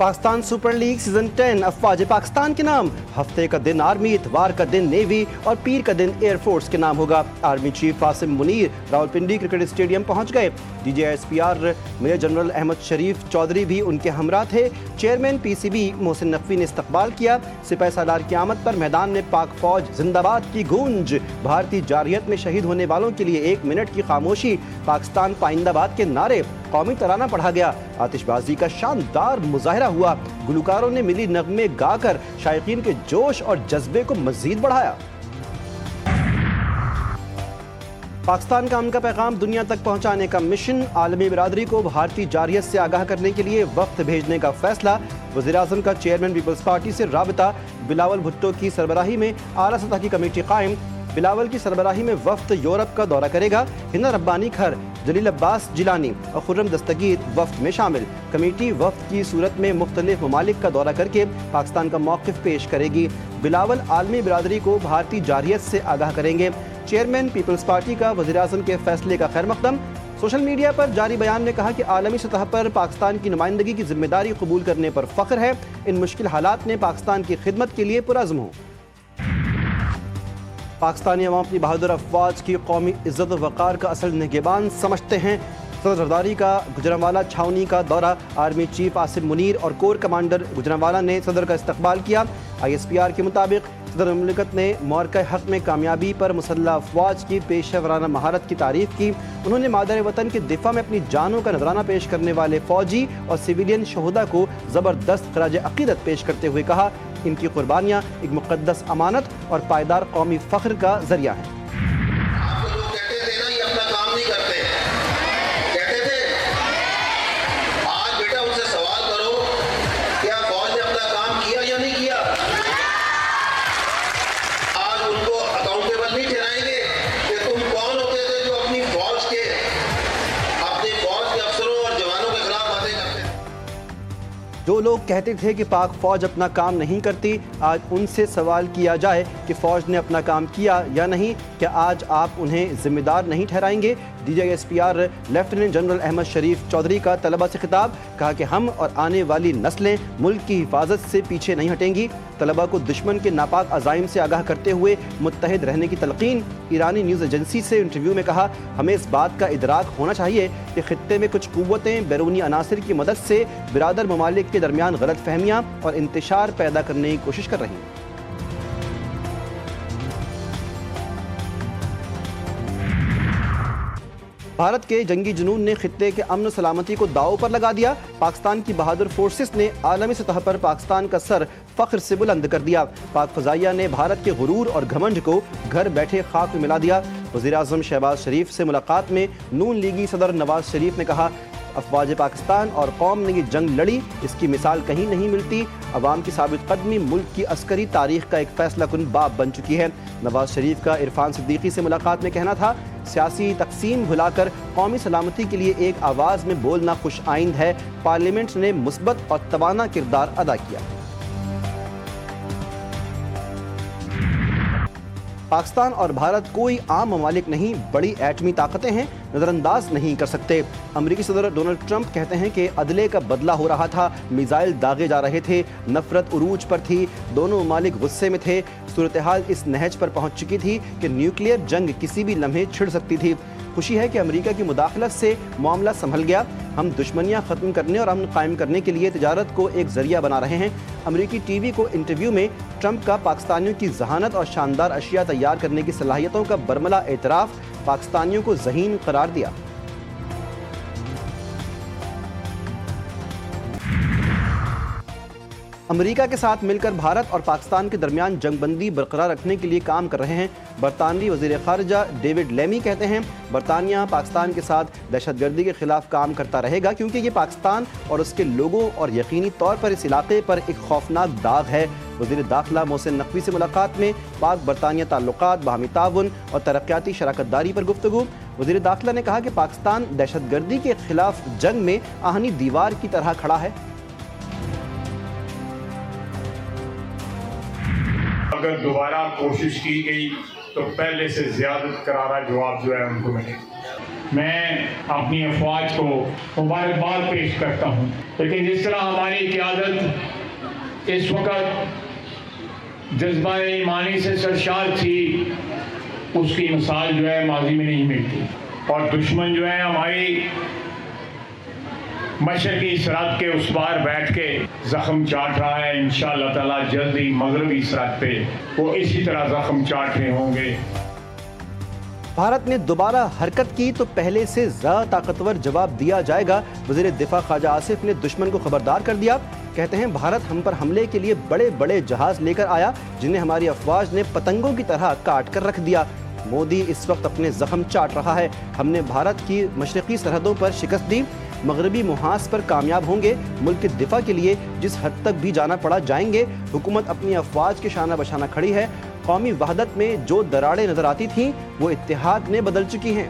Pakistan super league season 10 अफवाज पाकिस्तान के नाम। हफ्ते का दिन आर्मी, इतवार का दिन नेवी और पीर का दिन एयर फोर्स के नाम होगा। Army chief Asim Munir Rawalpindi cricket stadium पहुंच गए। DGSPR मेजर जनरल अहमद शरीफ चौधरी भी उनके हमरा थे। चेयरमैन PCB मोहसिन नकवी ने इस्तकबाल किया। सिपाही सालार की आमद पर मैदान में पाक फौज जिंदाबाद की गूंज। भारतीय जारहियत में शहीद होने वालों के लिए 1 मिनट की खामोशी। पाकिस्तान पाइंदाबाद के नारे, कौमी तराना पढ़ा गया। आतिशबाजी का शानदार मुजाहरा हुआ। गुलकारों ने मिली नगमे गाकर शायकीन के जोश और जज्बे को मजीद बढ़ाया। पाकिस्तान का अमन का पैगाम दुनिया तक पहुंचाने का मिशन। आलमी बिरादरी को भारतीय जारहियत से आगाह करने के लिए वफ्द भेजने का फैसला। वज़ीर-ए-आज़म का चेयरमैन पीपल्स पार्टी से राबता। बिलावल भुट्टो की सरबराही में आला सतह की कमेटी कायम। बिलावल की सरबराही में वफ्द यूरोप का दौरा करेगा। हिना रब्बानी खर, जलील अब्बास जिलानी और खुर्रम दस्तगीर वफ्द में शामिल। कमेटी वफ्द की सूरत में मुख्तलिफ ममालिक का दौरा करके पाकिस्तान का मौक़िफ़ पेश करेगी। बिलावल आलमी बिरादरी को भारतीय जारहियत से आगाह करेंगे। चेयरमैन पीपल्स पार्टी का वज़ीर-ए-आज़म के फैसले का खैर मक़दम। सोशल मीडिया पर जारी बयान में कहा कि आलमी सतह पर पाकिस्तान की नुमाइंदगी की जिम्मेदारी कबूल करने पर फ़ख्र है। इन मुश्किल हालात में पाकिस्तान की खिदमत के लिए पुरअज़्म हो। पाकिस्तानी अवाम अपनी बहादुर अफवाज की कौमी इज़्ज़त व वक़ार का असल निगहबान समझते हैं। सदर जरदारी का गुजरांवाला छावनी का दौरा। आर्मी चीफ आसिम मुनीर और कोर कमांडर गुजरांवाला ने सदर का इस्तकबाल किया। ISPR के मुताबिक सदर मुमलिकत ने मौक़े हक़ में कामयाबी पर मुसल्लह अफवाज की पेशेवराना महारत की तारीफ़ की। उन्होंने मादर वतन के दिफा में अपनी जानों का नजराना पेश करने वाले फ़ौजी और सिविलियन शहुदा को ज़बरदस्त खराज अक़ीदत पेश करते हुए कहा, इनकी कुर्बानियाँ एक मुक़द्दस अमानत और पायदार कौमी फ़ख्र का ज़रिया है। जो लोग कहते थे कि पाक फ़ौज अपना काम नहीं करती, आज उनसे सवाल किया जाए कि फ़ौज ने अपना काम किया या नहीं। क्या आज आप उन्हें ज़िम्मेदार नहीं ठहराएंगे? DGSPR लेफ्टिनेंट जनरल अहमद शरीफ चौधरी का तलबा से खिताब। कहा कि हम और आने वाली नस्लें मुल्क की हिफाजत से पीछे नहीं हटेंगी। तलबा को दुश्मन के नापाक अज़ाइम से आगाह करते हुए मुत्तहिद रहने की तलक़ीन। ईरानी न्यूज़ एजेंसी से इंटरव्यू में कहा, हमें इस बात का इदराक होना चाहिए कि खित्ते में कुछ क़ुव्वतें बैरूनी अनासिर की मदद से बिरादर ममालिक के दरमियान गलत फहमियाँ और इंतशार पैदा करने की कोशिश कर रही हैं। भारत के जंगी जुनून ने खित्ते के अमन सलामती को दांव पर लगा दिया। पाकिस्तान की बहादुर फोर्सेस ने आलमी सतह पर पाकिस्तान का सर फख्र से बुलंद कर दिया। पाक फ़ज़ाइया ने भारत के गुरूर और घमंड को घर बैठे खाक में मिला दिया। वज़ीर-ए-आज़म शहबाज शरीफ से मुलाकात में नून लीगी सदर नवाज शरीफ ने कहा, अफवाज पाकिस्तान और कौम ने ये जंग लड़ी, इसकी मिसाल कहीं नहीं मिलती। अवाम की साबित कदमी मुल्क की अस्करी तारीख का एक फैसला कुन बाब बन चुकी है। नवाज शरीफ का इरफान सिद्दीकी से मुलाकात में कहना था, सियासी तकसीम भुलाकर कौमी सलामती के लिए एक आवाज़ में बोलना खुश आइंद है। पार्लियामेंट ने मुस्बत और तवाना किरदार अदा किया। पाकिस्तान और भारत कोई आम ममालिक नहीं, बड़ी एटमी ताकतें हैं, नज़रअंदाज नहीं कर सकते। अमरीकी सदर डोनाल्ड ट्रंप कहते हैं कि अदले का बदला हो रहा था, मिसाइल दागे जा रहे थे, नफरत उरूज पर थी, दोनों ममालिक गुस्से में थे। सूरत हाल इस नहज पर पहुंच चुकी थी कि न्यूक्लियर जंग किसी भी लम्हे छिड़ सकती थी। खुशी है कि अमेरिका की मुदाखलत से मामला संभल गया। हम दुश्मनियां ख़त्म करने और अमन कायम करने के लिए तिजारत को एक ज़रिया बना रहे हैं। अमेरिकी TV को इंटरव्यू में ट्रंप का पाकिस्तानियों की जहानत और शानदार अशिया तैयार करने की सलाहियतों का बरमला एतराफ़ पाकिस्तानियों को ज़हीन करार दिया। अमेरिका के साथ मिलकर भारत और पाकिस्तान के दरमियान जंगबंदी बरकरार रखने के लिए काम कर रहे हैं। बरतानवी वज़ीर ख़ारिजा डेविड लेमी कहते हैं, बरतानिया पाकिस्तान के साथ दहशतगर्दी के खिलाफ काम करता रहेगा, क्योंकि ये पाकिस्तान और उसके लोगों और यकीनी तौर पर इस इलाके पर एक खौफनाक दाग है। वज़ीर दाखिला मोहसिन नकवी से मुलाकात में पाक बरतानिया ताल्लुकात, बाहमी ताउन और तरक्याती शराकत दारी पर गुफ्तगू। वज़ीर दाखिला ने कहा कि पाकिस्तान दहशतगर्दी के खिलाफ जंग में आहनी दीवार की तरह खड़ा है। अगर दोबारा कोशिश की गई तो पहले से ज़्यादा करारा जवाब जो है उनको मिलेगा। میں اپنی افواج کو مبارکباد پیش کرتا ہوں، لیکن جس طرح ہماری قیادت اس وقت جذبہ ایمانی سے سرشار تھی، اس کی مثال جو ہے ماضی میں نہیں ملتی، اور دشمن جو ہے ہماری مشرقی سرحد کے اس پار بیٹھ کے زخم چاٹ رہا ہے۔ انشاءاللہ تعالیٰ جلد ہی مغربی سرحد پہ وہ اسی طرح زخم چاٹ رہے ہوں گے۔ بھارت نے دوبارہ حرکت کی تو پہلے سے زیادہ طاقتور جواب دیا جائے گا۔ وزیر دفاع خواجہ آصف نے دشمن کو خبردار کر دیا۔ کہتے ہیں بھارت ہم پر حملے کے لیے بڑے بڑے جہاز لے کر آیا، جنہیں ہماری افواج نے پتنگوں کی طرح کاٹ کر رکھ دیا۔ مودی اس وقت اپنے زخم چاٹ رہا ہے۔ ہم نے بھارت کی مشرقی سرحدوں پر شکست دی، مغربی محاذ پر کامیاب ہوں گے، ملک کے دفاع کے لیے جس حد تک بھی جانا پڑا جائیں گے۔ حکومت اپنی افواج کے شانہ بشانہ کھڑی ہے۔ قومی وحدت میں جو دراڑیں نظر آتی تھیں وہ اتحاد نے بدل چکی ہیں۔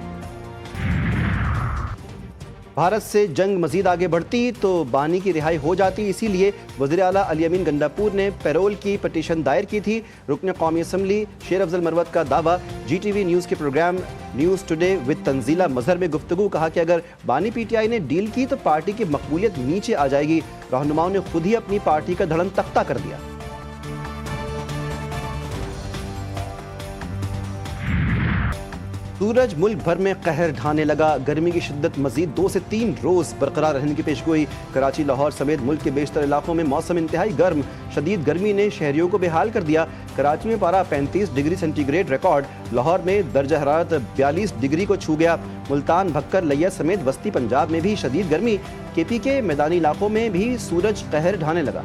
بھارت سے جنگ مزید آگے بڑھتی تو بانی کی رہائی ہو جاتی، اسی لیے وزیر اعلیٰ علی امین گنڈاپور نے پیرول کی پٹیشن دائر کی تھی۔ رکن قومی اسمبلی شیر افضل مروت کا دعویٰ۔ جی ٹی وی نیوز کے programme news today with Tanzeela Mazhar میں گفتگو، کہا کہ اگر بانی پی ٹی آئی نے ڈیل کی تو پارٹی کی مقبولیت نیچے آ جائے گی۔ رہنماؤں نے خود ہی اپنی پارٹی کا دھڑن تختہ کر دیا۔ سورج ملک بھر میں قہر ڈھانے لگا۔ گرمی کی شدت مزید 2 سے 3 روز برقرار رہنے کی پیشگوئی۔ کراچی، لاہور سمیت ملک کے بیشتر علاقوں میں موسم انتہائی گرم۔ شدید گرمی نے شہریوں کو بے حال کر دیا۔ کراچی میں پارہ 35 degree centigrade record, Lahore میں درجہ حرارت 42 ڈگری کو چھو گیا۔ ملتان، بھکر، لیا سمیت وسطی پنجاب میں بھی شدید گرمی۔ کے پی کے میدانی علاقوں میں بھی سورج قہر ڈھانے لگا۔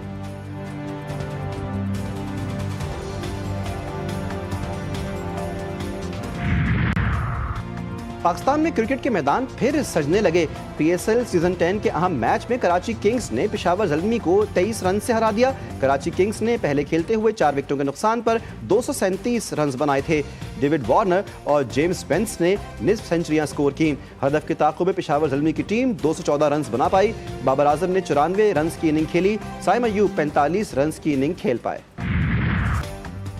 پاکستان میں کرکٹ کے میدان پھر سجنے لگے۔ پی ایس ایل سیزن 10 کے اہم میچ میں کراچی کنگز نے پشاور زلمی کو 23 رن سے ہرا دیا۔ کراچی کنگز نے پہلے کھیلتے ہوئے 4 وکٹوں کے نقصان پر 237 رنز بنائے تھے۔ ڈیوڈ وارنر اور جیمز بینس نے نصف سینچریاں سکور کی۔ ہدف کے تعاقب میں پشاور زلمی کی ٹیم 214 رنز بنا پائی۔ بابر اعظم نے 94 رنز کی اننگ کھیلی۔ سائم ایوب 45 رنز کی اننگ کھیل پائے۔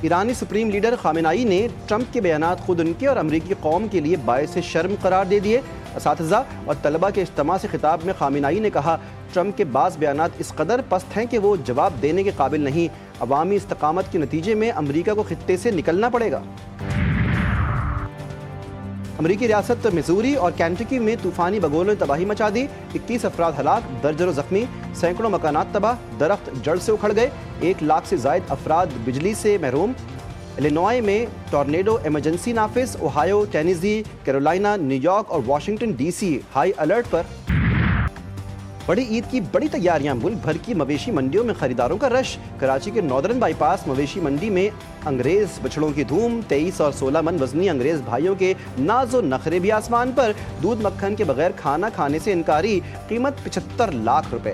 ایرانی سپریم لیڈر خامنائی نے ٹرمپ کے بیانات خود ان کے اور امریکی قوم کے لیے باعث شرم قرار دے دیے۔ اساتذہ اور طلبہ کے اجتماع سے خطاب میں خامنائی نے کہا، ٹرمپ کے بعض بیانات اس قدر پست ہیں کہ وہ جواب دینے کے قابل نہیں۔ عوامی استقامت کے نتیجے میں امریکہ کو خطے سے نکلنا پڑے گا۔ امریکی ریاست میزوری اور کینٹکی میں طوفانی بگولوں نے تباہی مچا دی۔ 21 افراد ہلاک، درجنوں زخمی، سینکڑوں مکانات تباہ، درخت جڑ سے اکھڑ گئے، 1 لاکھ سے زائد افراد بجلی سے محروم۔ الینوائے میں ٹورنیڈو ایمرجنسی نافذ، Ohio, Tennessee, Carolina, New York اور Washington D C high alert پر۔ بڑی عید کی بڑی تیاریاں، ملک بھر کی مویشی منڈیوں میں خریداروں کا رش۔ کراچی کے ناردرن بائی پاس مویشی منڈی میں انگریز بچڑوں کی دھوم، 23 اور 16 من وزنی انگریز بھائیوں کے ناز و نخرے بھی آسمان پر۔ دودھ مکھن کے بغیر کھانا کھانے سے انکاری، قیمت 75 لاکھ روپے۔